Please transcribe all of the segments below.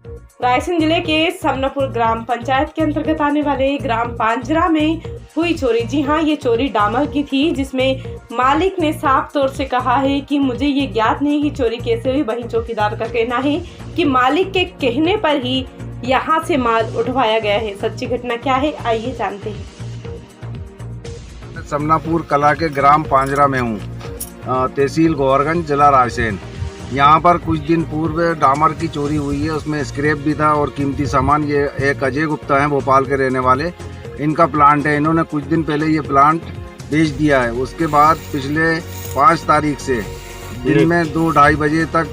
रायसेन जिले के समनापुर ग्राम पंचायत के अंतर्गत आने वाले ग्राम पांजरा में हुई चोरी। जी हां, ये चोरी डामर की थी, जिसमें मालिक ने साफ तौर से कहा है कि मुझे ये ज्ञात नहीं कि चोरी कैसे हुई। वहीं चौकीदार का कहना है कि मालिक के कहने पर ही यहां से माल उठवाया गया है। सच्ची घटना क्या है, आइए जानते हैं। समनापुर कला के ग्राम पांजरा में हूँ, तहसील गोवर्धन, जिला रायसेन। यहाँ पर कुछ दिन पूर्व डामर की चोरी हुई है, उसमें स्क्रैप भी था और कीमती सामान। ये एक अजय गुप्ता है, भोपाल के रहने वाले, इनका प्लांट है। इन्होंने कुछ दिन पहले ये प्लांट बेच दिया है। उसके बाद पिछले 5 तारीख से दिन में 2-2:30 बजे तक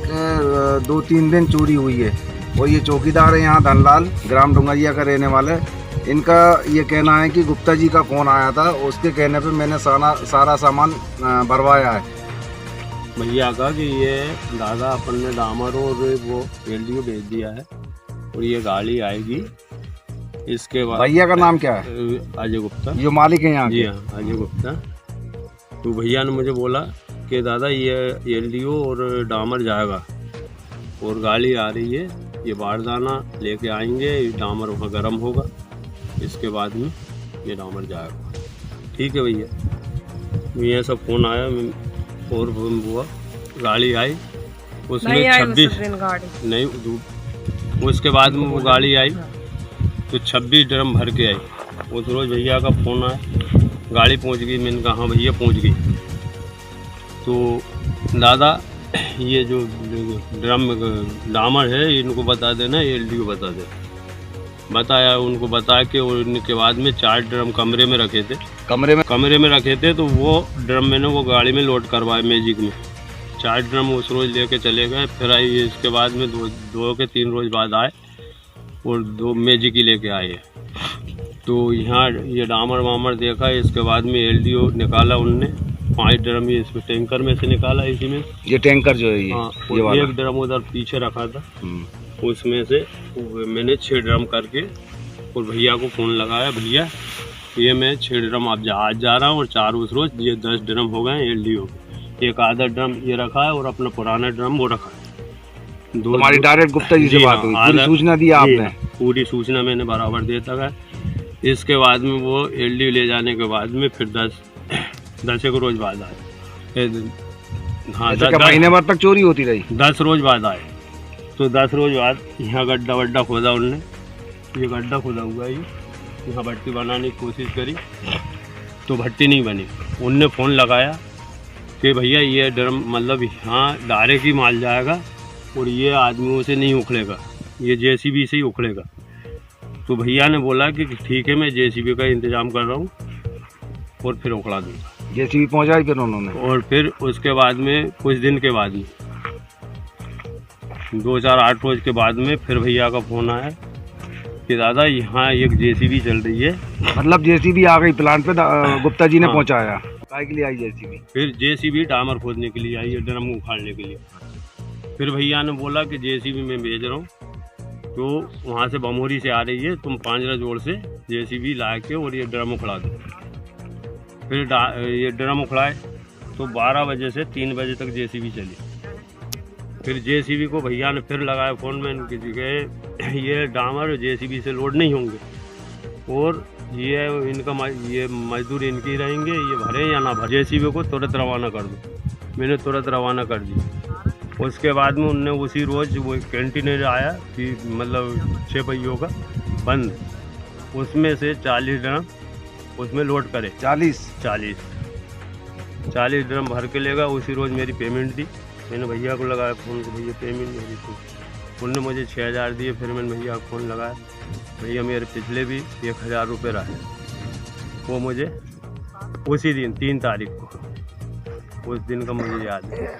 2-3 दिन चोरी हुई है। और ये चौकीदार है यहाँ, धनलाल, ग्राम डुंगरिया का रहने वाले। इनका ये कहना है कि गुप्ता जी का फ़ोन आया था, उसके कहने पे मैंने सारा सामान भरवाया है भैया का कि ये दादा अपन ने डामर और वो एलडीओ भेज दिया है और ये गाड़ी आएगी। इसके बाद भैया का नाम क्या है? अजय गुप्ता, जो मालिक है यहाँ जी के। हाँ, अजय गुप्ता। तो भैया ने मुझे बोला कि दादा ये एलडीओ और डामर जाएगा और गाड़ी आ रही है, ये बारदाना लेके आएंगे, डामर वहाँ गर्म होगा, इसके बाद में ये डामर जाएगा। ठीक है भैया। ये सब फ़ोन आया और हुआ, गाड़ी आई, उसमें 26 नहीं, उसके बाद में वो गाड़ी आई तो 26 ड्रम भर के आई। उस रोज़ भैया का फ़ोन आया, गाड़ी पहुंच गई। मैंने कहा हाँ भैया पहुंच गई। तो दादा ये जो ड्रम डामर है इनको बता देना, एलडीओ बता दे। बताया, उनको बता के उनके बाद में 4 ड्रम कमरे में रखे थे। कमरे में रखे थे तो वो ड्रम मैंने वो गाड़ी में लोड करवाए, मैजिक में। 4 ड्रम उस रोज़ लेके चले गए। फिर आई, इसके बाद में 2 के 3 रोज़ बाद आए और 2 मैजिक ही लेके आए। तो यहाँ ये डामर वामर देखा। इसके बाद में एलडीओ निकाला उनने 5 ड्रम, ये इसमें टैंकर में से निकाला। इसी में ये टैंकर जो है हाँ, एक ड्रम उधर पीछे रखा था, उसमें से मैंने 6 ड्रम करके और भैया को फ़ोन लगाया, भैया ये मैं 6 ड्रम आज जा रहा हूँ और 4 उस रोज़, ये 10 ड्रम हो गए एलडीओ। एक आधा ड्रम ये रखा है और अपना पुराना ड्रम वो रखा है। हमारी डायरेक्ट गुप्ता जी से बात हुई, पूरी सूचना दी आपने? पूरी सूचना मैंने बराबर देता है। इसके बाद में वो एलडीओ ले जाने के बाद में फिर 10 एक रोज़ बाद आए। हाँ, 10 महीने भर तक चोरी होती रही। 10 रोज़ बाद आए। तो 10 रोज़ बाद यहाँ गड्ढा वड्ढा खोदा उनने, ये गड्ढा खोदा हुआ है, यहाँ भट्टी बनाने की कोशिश करी तो भट्टी नहीं बनी। उनने फ़ोन लगाया कि भैया ये ड्रम मतलब यहाँ डायरेक्ट ही माल जाएगा और ये आदमियों से नहीं उखड़ेगा, ये जेसीबी से ही उखड़ेगा। तो भैया ने बोला कि ठीक है, मैं जेसीबी का इंतज़ाम कर रहा हूँ और फिर उखड़ा दूँगा। जेसीबी पहुँचाई फिर उन्होंने? और फिर उसके बाद में कुछ दिन के बाद में 2-4-8 रोज़ के बाद में फिर भैया का फ़ोन आया कि दादा यहाँ एक जेसीबी चल रही है। मतलब जेसीबी आ गई प्लांट पे, गुप्ता जी ने पहुंचाया? काय के लिए आई जेसीबी? फिर जेसीबी डामर खोदने के लिए आई है, ड्रम उखाड़ने के लिए। फिर भैया ने बोला कि जेसीबी मैं भेज रहा हूँ, तो वहाँ से बमोरी से आ रही है, तुम पांजरा जोड़ से जेसीबी ला के और ये ड्रम उखड़ा दो। फिर ये ड्रम उखड़ाए तो 12 बजे से 3 बजे तक जेसीबी चली। फिर जेसीबी को भैया ने फिर लगाया फ़ोन में कि ये डामर जेसीबी से लोड नहीं होंगे और ये इनका ये मजदूर इनके ही रहेंगे, ये भरे या ना भरे, जेसीबी को तुरंत रवाना कर दो। मैंने तुरंत रवाना कर दी। उसके बाद में उनने उसी रोज़ वो कंटेनर आया कि मतलब 6 पहियों का बंद, उसमें से 40 ड्रम उसमें लोड करे। 40 ड्रम भर के लेगा। उसी रोज़ मेरी पेमेंट दी। मैंने भैया को लगाया फ़ोन को, भैया पेमेंट मेरी थी। उनने मुझे 6000 दिए। फिर मैंने भैया को फ़ोन लगाया, भैया मेरे पिछले भी 1000 रुपये रहे। वो मुझे उसी दिन 3 तारीख को, उस दिन का मुझे याद है।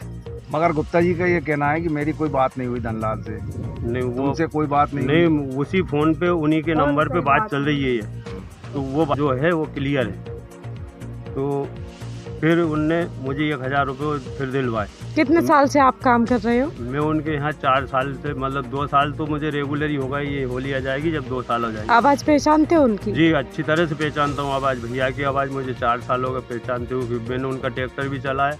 मगर गुप्ता जी का ये कहना है कि मेरी कोई बात नहीं हुई धनलाल से। नहीं, वो से कोई बात नहीं उसी फ़ोन पे उन्हीं के नंबर पे बात चल रही है, तो वो जो है वो क्लियर है। तो फिर उनने मुझे 1000 रुपये फिर दिलवाए। कितने साल से आप काम कर रहे हो? मैं उनके यहाँ 4 साल से, मतलब 2 साल तो मुझे रेगुलर ही होगा। ये होली आ जाएगी जब 2 साल हो जाएगी। आवाज़ पहचानते हो उनकी? जी, अच्छी तरह से पहचानता हूँ आवाज़। भैया की आवाज़ मुझे 4 साल हो गए पहचानते हुए। मैंने उनका ट्रैक्टर भी चलाया,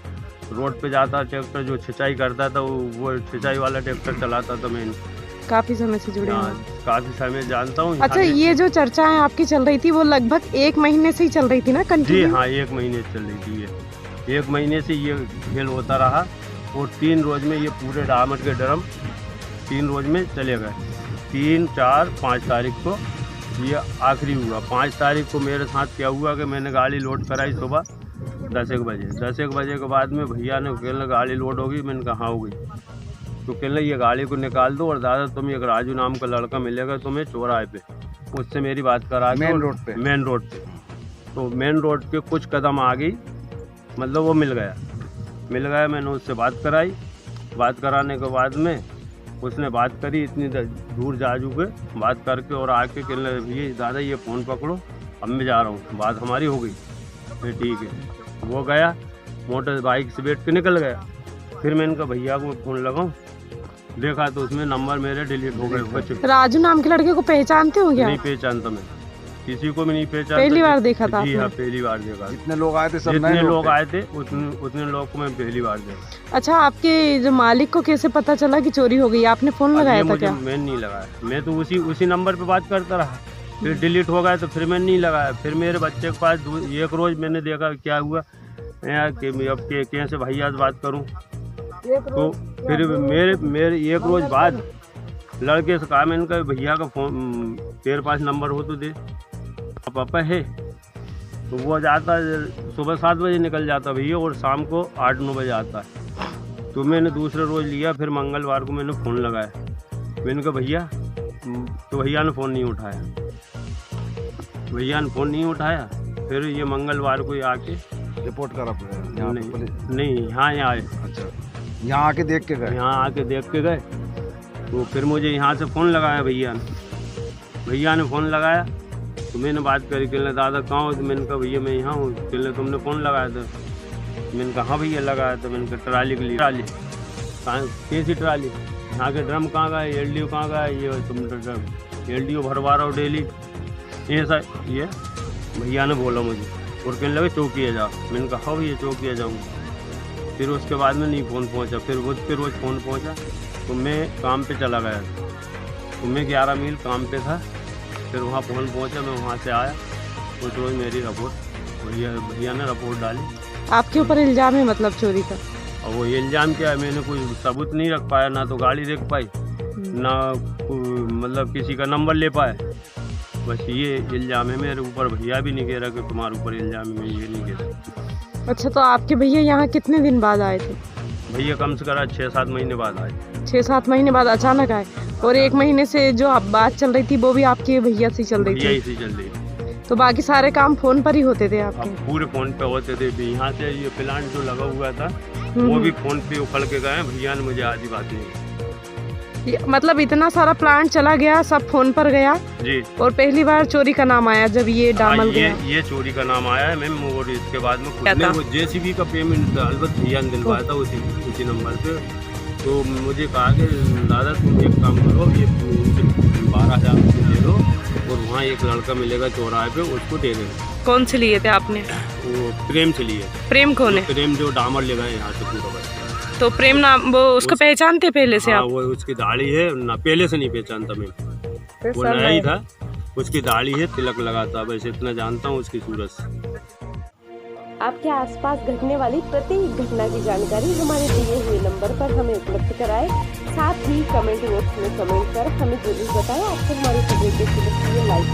रोड पे जाता ट्रैक्टर जो सिंचाई करता था, वो सिंचाई वाला ट्रैक्टर चलाता था मैं। काफी समय से जुड़े हाँ, हैं। काफी समय जानता हूँ। अच्छा, ये जो चर्चाएं आपकी चल रही थी वो लगभग 1 महीने से ही चल रही थी ना जी कंटिन्यू? हाँ, 1 महीने से चल रही थी ये। 1 महीने से ये खेल होता रहा और 3 रोज में ये पूरे डामर के ड्रम 3 रोज में चले गए। 3, 4, 5 तारीख को ये आखिरी हुआ। 5 तारीख को मेरे साथ क्या हुआ कि मैंने गाड़ी लोड कराई सुबह 10 एक बजे। 10 एक बजे के बाद में भैया ने कहने गाड़ी लोड होगी। मैंने कहा हाँ हो गई। तो कहने ये गाड़ी को निकाल दो और दादा तुम एक राजू नाम का लड़का मिलेगा तुम्हें चौराहे पे, उससे मेरी बात करा के मेन रोड पे। मेन रोड पे। तो मेन रोड पे कुछ कदम आ गई, मतलब वो मिल गया। मैंने उससे बात कराई। बात कराने के बाद में उसने बात करी, इतनी दूर जा के बात करके और आके कहने भैया दादा ये फ़ोन पकड़ो, अब मैं जा रहा हूँ। बात हमारी हो गई। फिर ठीक है, वो गया मोटर बाइक से बैठ के निकल गया। फिर मैंने कहा भैया को फ़ोन लगाऊँ, देखा तो उसमें नंबर मेरे डिलीट हो गए, बच गए। राजू नाम के लड़के को पहचानते हो क्या? नहीं पहचानता मैं, किसी को भी नहीं पहचानता। पहली बार देखा था जी आपने? हाँ, पहली बार देखा। जितने लोग आए थे सब जितने नए लोग थे। आए थे उतने लोग को मैं पहली बार देखा। अच्छा, आपके जो मालिक को कैसे पता चला कि चोरी हो गई? आपने फोन अब लगाया ये था मुझे क्या? मैं नहीं लगाया, मैं तो उसी नंबर पे बात करता रहा। फिर डिलीट हो गया तो फिर मैं नहीं लगाया। फिर मेरे बच्चे के पास एक रोज मैंने देखा क्या हुआ यार कि मैं अब कैसे भैया से बात करूं। तो फिर मेरे एक रोज बाद लड़के से कहा, मैंने कहा भैया का फोन तेरे पास नंबर हो तो दे। पापा है तो वो जाता सुबह 7 बजे निकल जाता भैया और शाम को 8-9 बजे आता है। तो मैंने दूसरे रोज़ लिया। फिर मंगलवार को मैंने फ़ोन लगाया। मैंने कहा भैया, तो भैया ने फ़ोन नहीं उठाया। फिर ये मंगलवार को आके रिपोर्ट करा यहाँ पे पुलिस? नहीं यहाँ आए। अच्छा, यहाँ आके देख के गए? यहाँ आके देख के गए। तो फिर मुझे यहाँ से फ़ोन लगाया भैया ने फ़ोन लगाया। तो मैंने बात करी, कहने दादा कहाँ हो? तो मैंने कहा भैया मैं यहाँ हूँ। कहने तुमने फ़ोन लगाया था? मैंने कहा हाँ भैया लगाया था। मैंने कहा ट्राली के लिए। ट्राली कहाँ? कैसी ट्राली? यहाँ के ड्रम कहाँ गए? LDO कहाँ गए? ये तुम LDO भरवा रहा हो डेली ऐसा। ये भैया ने बोला मुझे और कहने लगे चौकिया जाओ। मैंने कहा हाँ भैया चौकिया जाऊँगा। फिर उसके बाद में नहीं फ़ोन पहुँचा। फिर रोज़ फ़ोन पहुँचा तो मैं काम पे चला गया। तो मैं 11 मील काम पे था। फिर वहाँ फ़ोन पहुँचा, मैं वहाँ से आया। उस रोज़ मेरी रिपोर्ट भैया ने रिपोर्ट डाली। आपके ऊपर इल्जाम है मतलब चोरी का? और वो इल्ज़ाम क्या है, मैंने कोई सबूत नहीं रख पाया, ना तो गाड़ी देख पाई, ना मतलब किसी का नंबर ले पाए। बस ये इल्ज़ाम है मेरे ऊपर। भैया भी नहीं कह रहा कि तुम्हारे ऊपर इल्ज़ाम है, मैं ये नहीं कह रहा। अच्छा, तो आपके भैया यहाँ कितने दिन बाद आए थे? भैया कम से कम 6-7 महीने बाद आए। 6-7 महीने बाद अचानक आए? और 1 महीने से जो आप बात चल रही थी वो भी आपके भैया से चल रही भैया थी? इसी चल रही है। तो बाकी सारे काम फोन पर ही होते थे आपके? अब पूरे फ़ोन पे होते थे। यहाँ से ये प्लांट जो लगा हुआ था वो भी फ़ोन पे उखड़ के गए। भैया ने मुझे आधी बात नहीं। मतलब इतना सारा प्लांट चला गया, सब फोन पर गया जी। और पहली बार चोरी का नाम आया जब ये डामल गया? ये चोरी का नाम आया है मैम। और इसके बाद में क्या था? वो JCB का पेमेंट अलबत्त भैया ने दिलवाया था उसी नंबर पे। तो मुझे कहा कि दादा तुम एक काम करो, ये 12,000 ले लो और वहाँ एक लड़का मिलेगा चौराहे पे, उसको दे देना। कौन से लिए थे आपने? वो प्रेम से लिए। प्रेम कौन है? प्रेम जो डामर ले गए यहाँ से पूरा बस। तो प्रेम नाम, वो उसको पहचानते पहले से हाँ, आप? वो उसकी दाढ़ी है ना, पहले से नहीं पहचानता मैं। वो नया ही था। उसकी दाढ़ी है, तिलक लगा था, बस इतना जानता हूँ उसकी सूरत से। आपके आसपास घटने वाली प्रत्येक घटना की जानकारी हमारे दिए हुए नंबर पर हमें उपलब्ध कराएं। साथ ही कमेंट बॉक्स में कमेंट कर हमें जरूर बताएं आपको हमारे वीडियो कैसी लगती है। लाइक